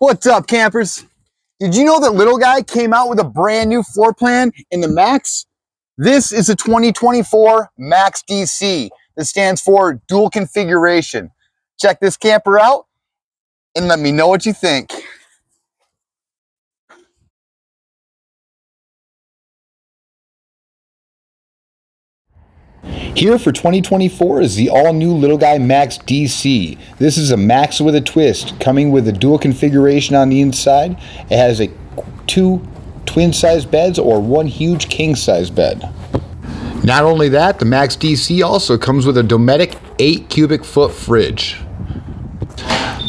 What's up, campers? Did you know that Little Guy came out with a brand new floor plan in the Max? This is a 2024 Max DC. This stands for dual configuration. Check this camper out and let me know what you think. Here for 2024 is the all-new Little Guy Max DC. This is a Max with a twist, coming with a dual configuration on the inside. It has two twin-size beds or one huge king-size bed. Not only that, the Max DC also comes with a Dometic 8 cubic foot fridge.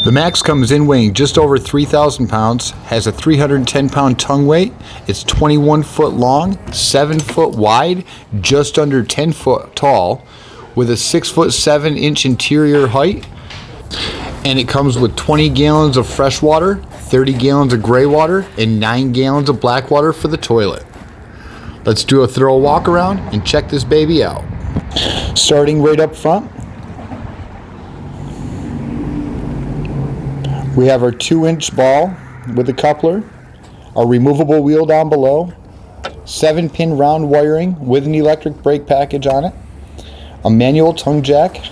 The Max comes in weighing just over 3,000 pounds, has a 310 pound tongue weight, it's 21 foot long, 7 foot wide, just under 10 foot tall, with a 6 foot 7 inch interior height, and it comes with 20 gallons of fresh water, 30 gallons of gray water, and 9 gallons of black water for the toilet. Let's do a thorough walk around and check this baby out. Starting right up front, we have our 2-inch ball with a coupler, our removable wheel down below, 7-pin round wiring with an electric brake package on it, a manual tongue jack,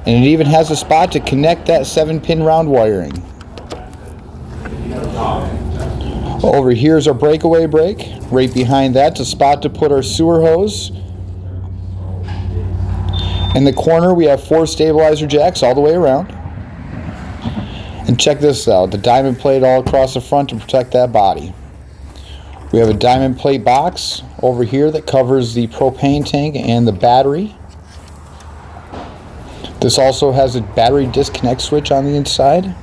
and it even has a spot to connect that 7-pin round wiring. Over here is our breakaway brake. Right behind that's a spot to put our sewer hose. In the corner we have 4 stabilizer jacks all the way around. And check this out, the diamond plate all across the front to protect that body. We have a diamond plate box over here that covers the propane tank and the battery. This also has a battery disconnect switch on the inside.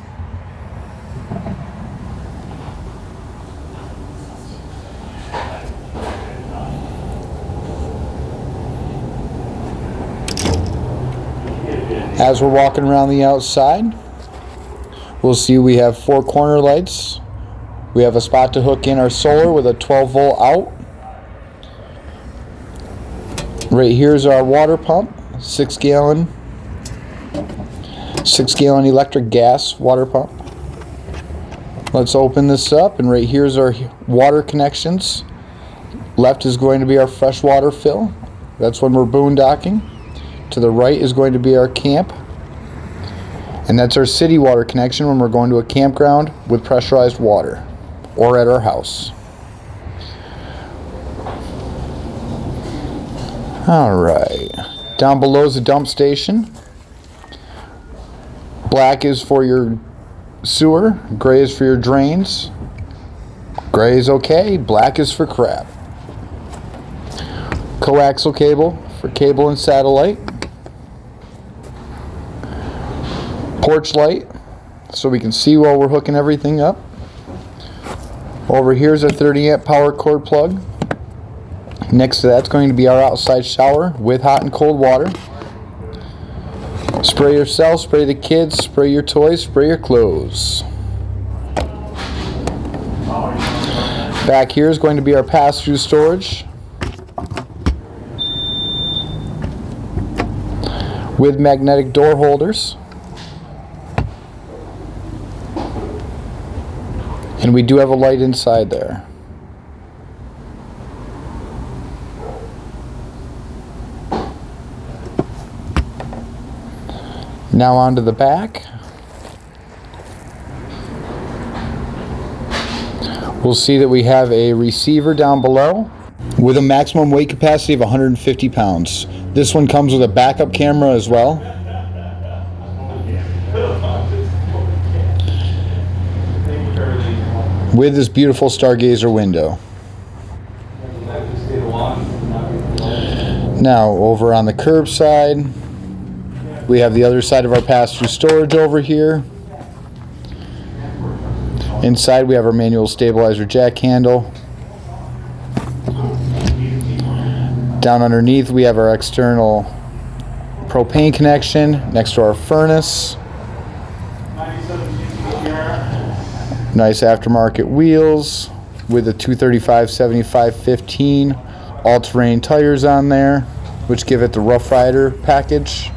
As we're walking around the outside, we'll see we have 4 corner lights. We have a spot to hook in our solar with a 12 volt out. Right here is our water pump, 6 gallon electric gas water pump. Let's open this up, and right here is our water connections. Left is going to be our fresh water fill. That's when we're boondocking. To the right is going to be our camp. And that's our city water connection when we're going to a campground with pressurized water or at our house. Alright, down below is the dump station. Black is for your sewer, gray is for your drains. Gray is okay, black is for crap. Coaxial cable for cable and satellite. Porch light so we can see while we're hooking everything up. Over here is a 30 amp power cord plug. Next to that's going to be our outside shower with hot and cold water. Spray yourself, spray the kids, spray your toys, spray your clothes. Back here is going to be our pass-through storage with magnetic door holders. And we do have a light inside there. Now onto the back. We'll see that we have a receiver down below with a maximum weight capacity of 150 pounds. This one comes with a backup camera as well. With this beautiful stargazer window. Now over on the curb side, we have the other side of our pass-through storage over here. Inside we have our manual stabilizer jack handle. Down underneath we have our external propane connection next to our furnace. Nice aftermarket wheels with a 235/75/15 all-terrain tires on there, which give it the Rough Rider package.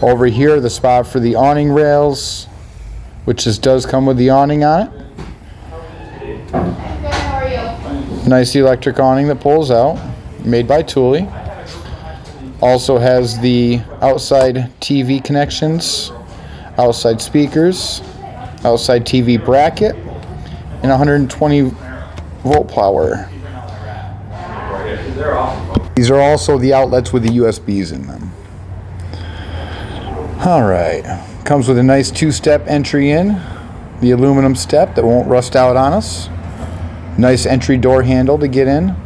Over here, the spot for the awning rails, which this does come with the awning on it. How are you? Nice electric awning that pulls out, made by Thule. Also has the outside TV connections, outside speakers, outside TV bracket, and 120 volt power. These are also the outlets with the USBs in them. Alright, comes with a nice two-step entry in, the aluminum step that won't rust out on us. Nice entry door handle to get in.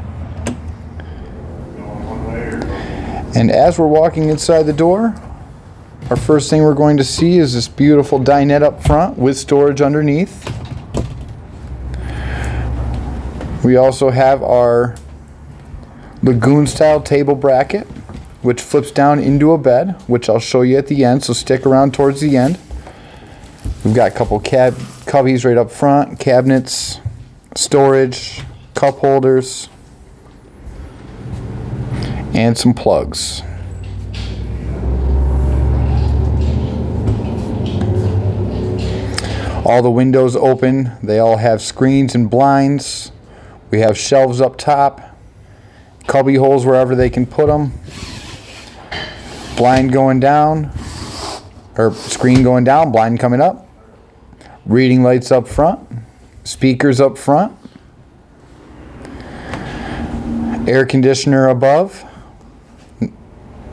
And as we're walking inside the door, our first thing we're going to see is this beautiful dinette up front with storage underneath. We also have our Lagoon style table bracket, which flips down into a bed, which I'll show you at the end, so stick around towards the end. We've got a couple cubbies right up front, cabinets, storage, cup holders, and some plugs. All the windows open, they all have screens and blinds. We have shelves up top, cubby holes wherever they can put them, blind going down, or screen going down, blind coming up, reading lights up front, speakers up front, air conditioner above.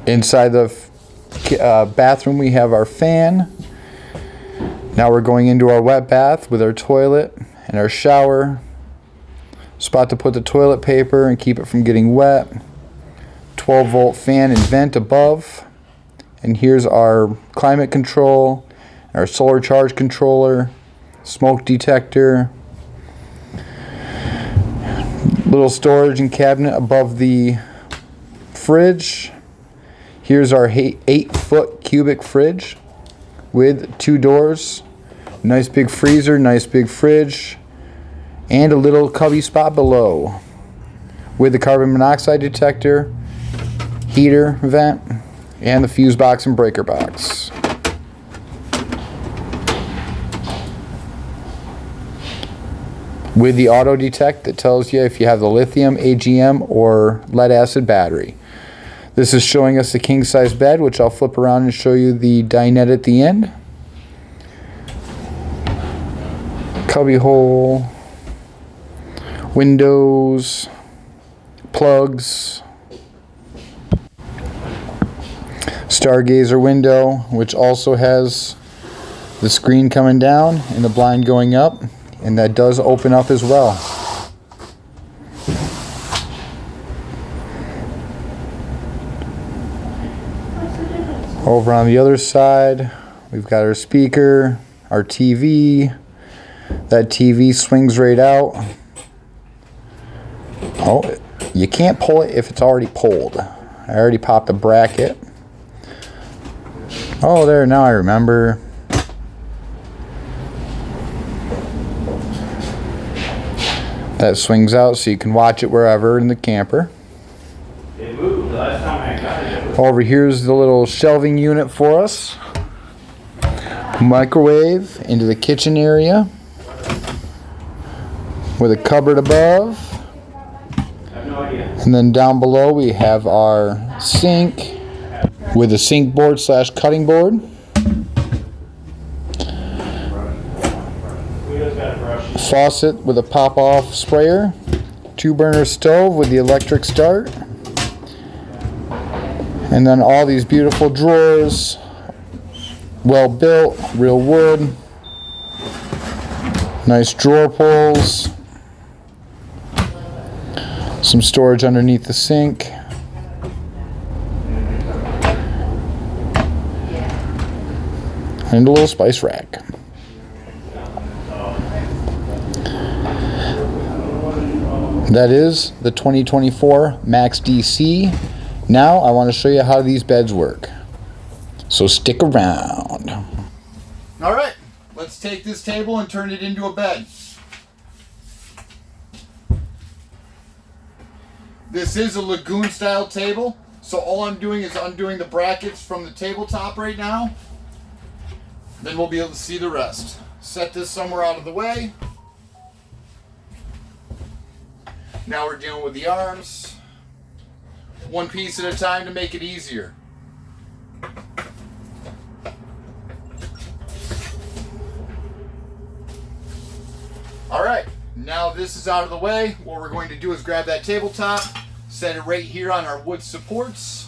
Inside the bathroom we have our fan. Now we're going into our wet bath with our toilet and our shower. Spot to put the toilet paper and keep it from getting wet. 12 volt fan and vent above. And here's our climate control, our solar charge controller, smoke detector, little storage and cabinet above the fridge. Here's our 8-foot cubic fridge with 2 doors. Nice big freezer, nice big fridge, and a little cubby spot below with the carbon monoxide detector, heater vent, and the fuse box and breaker box. With the auto detect that tells you if you have the lithium, AGM, or lead acid battery. This is showing us the king size bed, which I'll flip around and show you the dinette at the end. Cubby hole, windows, plugs, stargazer window, which also has the screen coming down and the blind going up, and that does open up as well. Over on the other side, we've got our speaker, our TV. That TV swings right out. Oh, you can't pull it if it's already pulled. I already popped the bracket. Oh, there, now I remember. That swings out so you can watch it wherever in the camper. It moved last time I got it. Over here's the little shelving unit for us. Microwave into the kitchen area with a cupboard above. I have no idea. And then down below we have our sink with a sink board / cutting board. Faucet with a pop-off sprayer. 2-burner stove with the electric start. And then all these beautiful drawers. Well built, real wood. Nice drawer pulls. Some storage underneath the sink. And a little spice rack. That is the 2024 Max DC. Now I want to show you how these beds work. So stick around. Alright, let's take this table and turn it into a bed. This is a Lagoon style table, so all I'm doing is undoing the brackets from the tabletop right now. Then we'll be able to see the rest. Set this somewhere out of the way. Now we're dealing with the arms. One piece at a time to make it easier. All right, now this is out of the way. What we're going to do is grab that tabletop, set it right here on our wood supports.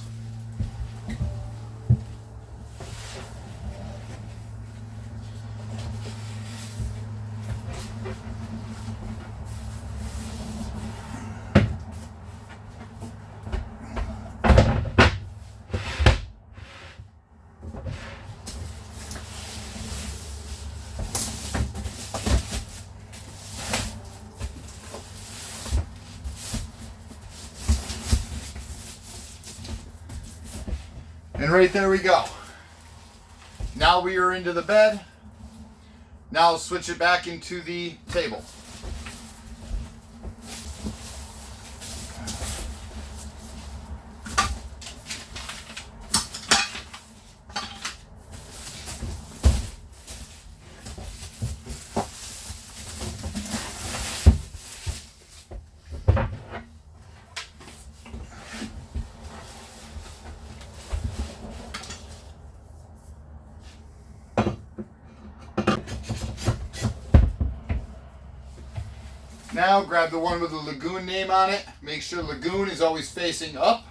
And right there we go. Now we are into the bed. Now I'll switch it back into the table. Now grab the one with the Lagoon name on it. Make sure Lagoon is always facing up.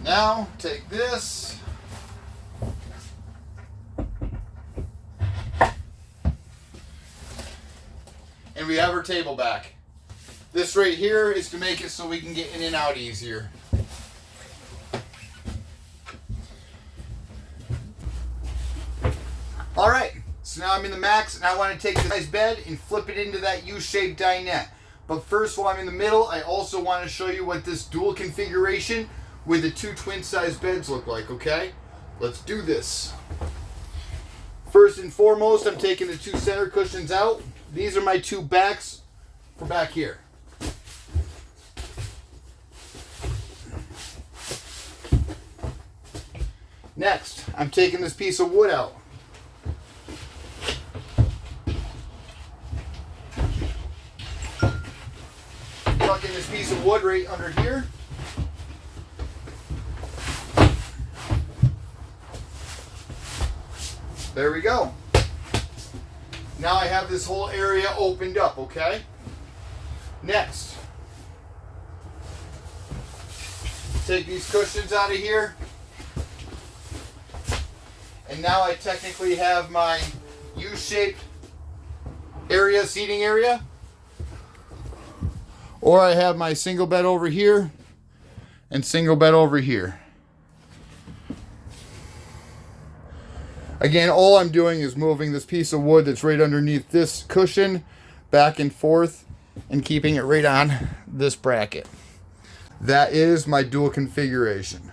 Now take this. And we have our table back. This right here is to make it so we can get in and out easier. All right, so now I'm in the Max and I want to take this nice bed and flip it into that U-shaped dinette. But first, while I'm in the middle, I also want to show you what this dual configuration with the two twin size beds look like, okay? Let's do this. First and foremost, I'm taking the two center cushions out. These are my two backs for back here. Next, I'm taking this piece of wood out. Tucking this piece of wood right under here. There we go. Now I have this whole area opened up, okay? Next, take these cushions out of here. And now I technically have my U-shaped area, seating area. Or I have my single bed over here and single bed over here. Again, all I'm doing is moving this piece of wood that's right underneath this cushion back and forth and keeping it right on this bracket. That is my dual configuration.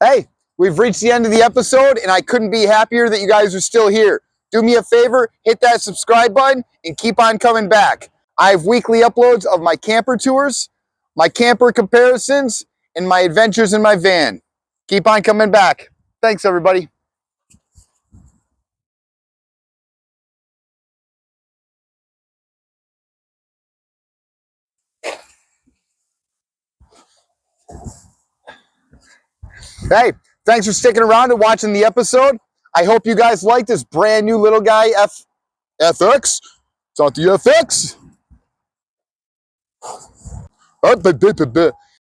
Hey! We've reached the end of the episode, and I couldn't be happier that you guys are still here. Do me a favor, hit that subscribe button, and keep on coming back. I have weekly uploads of my camper tours, my camper comparisons, and my adventures in my van. Keep on coming back. Thanks, everybody. Hey, thanks for sticking around and watching the episode. I hope you guys like this brand new little guy FX. It's not the FX.